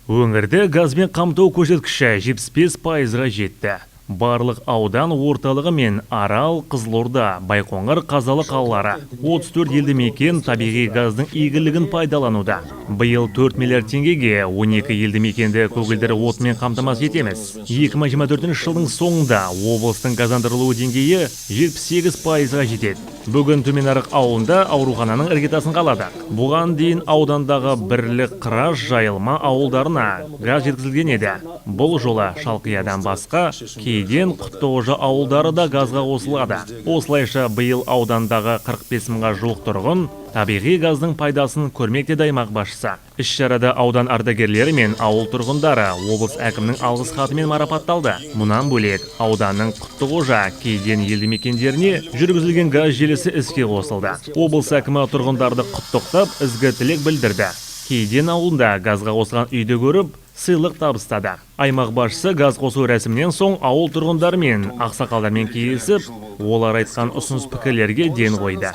Өңірде газбен қамту көрсеткіші 75%-ға жетті. Барлық аудан орталығы мен Арал, Қызылорда, Байқоңыр, Қазалы қалалары 34 елді мекен табиғи газдың игілігін пайдалануда. Биыл 4 миллиард теңгеге 12 елді мекенді көгілдір отынмен қамтамасыз етеміз. 2024 жылдың соңында облыстың газдандырылуы деңгейі 78%-ға жетеді. Бүгін Төменарық ауылында аурухананың іргетасын қалады. Бұған дейін аудандағы Бірлік, Қыраш, Жайылма ауылдарына газ жеткізілген еді. Бұл жолы Шалқиядан басқа Кейден, Құттықожа ауылдары да газға қосылады. Осылайша биыл аудандағы 45 мыңға жуық тұрғын табиғи газдың пайдасын көрмек деді аймақ басшысы. Іс-шарада аудан ардагерлері мен ауыл тұрғындары облыс әкімінің алғыс хатымен марапатталды. Мұнан бөлек ауданның Құттықожа, Кейден елді мекендеріне жүргізілген газ желісі іске қосылды. Облыс әкімі тұрғындарды құттықтап, ізгі тілек білдірді. Кейден ауылында газға қосылған үйді көріп, сыйлық табыстады. Аймақ басшысы газ қосу рәсімінен соң ауыл тұрғындарымен, ақсақалдармен кездесіп, олар айтқан ұсыныс пікірлерге ден қойды.